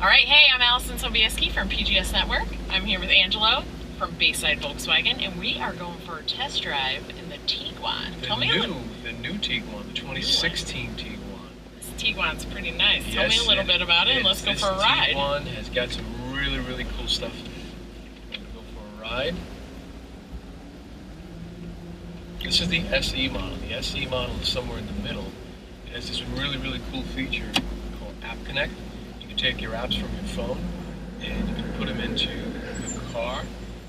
All right, hey, I'm Allison Sobieski from PGS Network. I'm here with Angelo from Bayside Volkswagen, and we are going for a test drive in the Tiguan. The new Tiguan, the 2016 Tiguan. This Tiguan's pretty nice. Yes, Tell me a little bit about it, and let's go for a ride. This Tiguan has got some really cool stuff. We're going to go for a ride. This is the SE model. The SE model is somewhere in the middle. It has this really cool feature called App Connect. You can take your apps from your phone and you can put them into the car.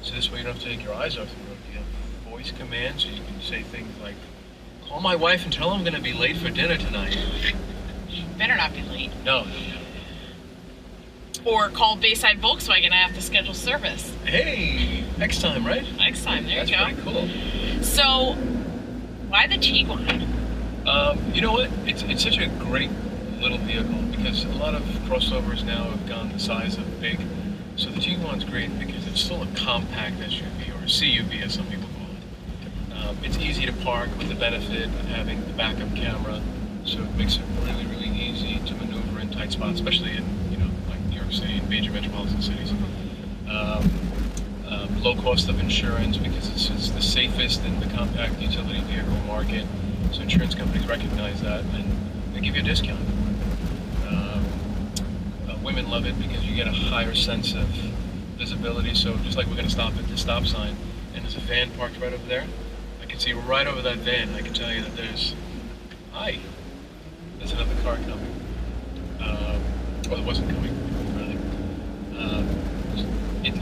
So this way you don't have to take your eyes off the road. You have voice commands, so you can say things like, call my wife and tell her I'm going to be late for dinner tonight. Better not be late. No. Or call Bayside Volkswagen, I have to schedule service. Hey, next time, right? Next time, there you go. That's pretty cool. So, why the Tiguan? You know what? It's such a great little vehicle because a lot of crossovers now have gone the size of big. So the Tiguan's great because it's still a compact SUV, or a CUV as some people call it. It's easy to park with the benefit of having the backup camera, so it makes it really easy to maneuver in tight spots, especially in like New York City and major metropolitan cities. Low cost of insurance because it's the safest in the compact utility vehicle market. So insurance companies recognize that and they give you a discount. Women love it because you get a higher sense of visibility. So just like we're going to stop at the stop sign and there's a van parked right over there, I can see right over that van. I can tell you that there's another car coming. Or it wasn't coming, rather.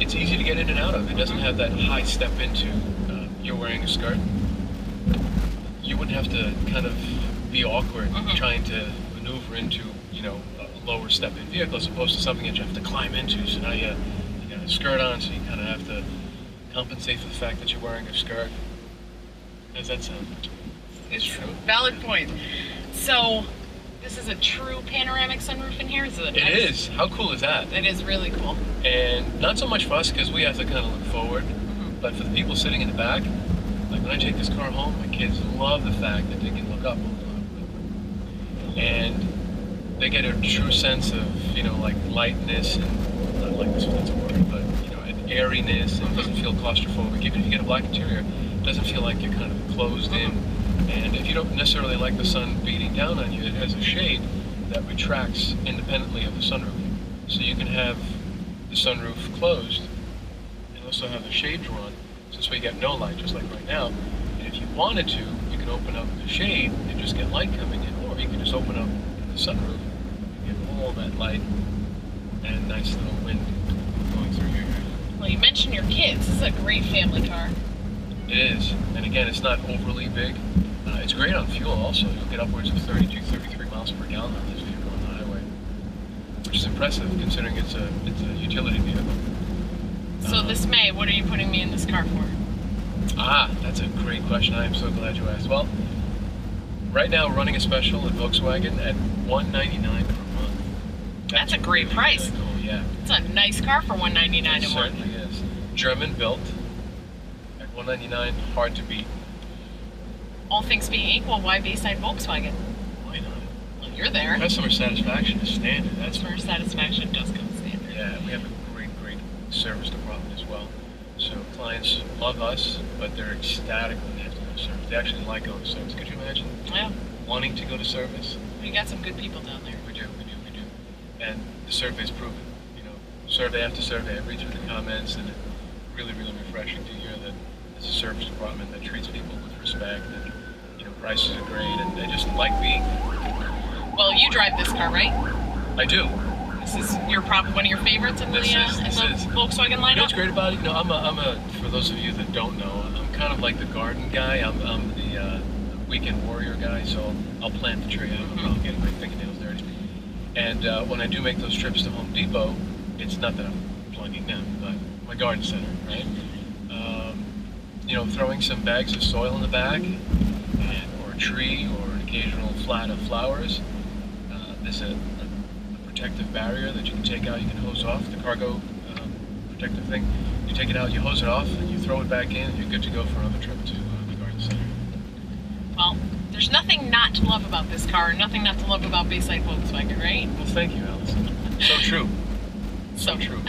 It's easy to get in and out of. It doesn't have that high step into. You're wearing a skirt. You wouldn't have to kind of be awkward trying to maneuver into, a lower step in vehicle as opposed to something that you have to climb into. So now you got a skirt on, so you kind of have to compensate for the fact that you're wearing a skirt. How does that sound? It's true. Valid point. So, this is a true panoramic sunroof in here? It is. How cool is that? It is really cool. And not so much for us because we have to kind of look forward, but for the people sitting in the back, like when I take this car home, my kids love the fact that they can look up and they get a true sense of, like lightness and not lightness if that's a word, but an airiness, and it doesn't feel claustrophobic. Even if you get a black interior, it doesn't feel like you're kind of closed in. And if you don't necessarily like the sun beating down on you, it has a shade that retracts independently of the sunroof. So you can have the sunroof closed and also have the shade drawn. So this way you get no light, just like right now. And if you wanted to, you can open up the shade and just get light coming in, or you can just open up the sunroof and get all that light and nice little wind going through your hair. Well, you mentioned your kids. This is a great family car. It is. And again, it's not overly big. It's great on fuel also. You'll get upwards of 32, 33 miles per gallon on this vehicle on the highway, which is impressive considering it's a utility vehicle. So this May, what are you putting me in this car for? That's a great question. I am so glad you asked. Well, right now we're running a special at Volkswagen at $199 per month. That's a great price. Really cool, yeah. It's a nice car for $199 a month. It certainly is. German built at $199, hard to beat. All things being equal, why Bayside Volkswagen? Why not? Well, you're there. Customer satisfaction is standard. Customer satisfaction does come standard. Yeah, we have a great service department as well. So clients love us, but they're ecstatic when they have to go to service. They actually like going to service. Could you imagine? Yeah. Wanting to go to service? We got some good people down there. We do. And the survey's proven. Survey after survey, I read through the comments, and it's really refreshing to hear that there's a service department that treats people with respect, and prices are great, and they just like being there. Well, you drive this car, right? I do. This is probably one of your favorites in the Volkswagen lineup? You know what's great about it? I'm a, for those of you that don't know, I'm kind of like the garden guy. I'm the weekend warrior guy, so I'll plant the tree. I have no problem getting my fingernails dirty. And when I do make those trips to Home Depot, it's not that I'm plugging them, but my garden center, right? Throwing some bags of soil in the back, or a tree, or an occasional flat of flowers. There's a protective barrier that you can take out. You can hose off the cargo protective thing. You take it out, you hose it off, and you throw it back in, and you're good to go for another trip to the garden center. Well, there's nothing not to love about this car, nothing not to love about Bayside Volkswagen, right? Well, thank you, Allison. So true. So true.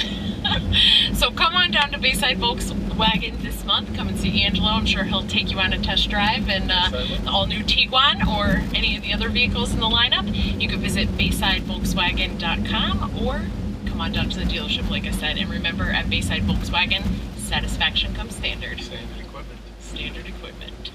So come on down to Bayside Volkswagen this month. Come and see Angelo. I'm sure he'll take you on a test drive and the all-new Tiguan or any of the other vehicles in the lineup. You can visit BaysideVolkswagen.com or come on down to the dealership, like I said. And remember, at Bayside Volkswagen, satisfaction comes standard. Standard equipment. Standard equipment.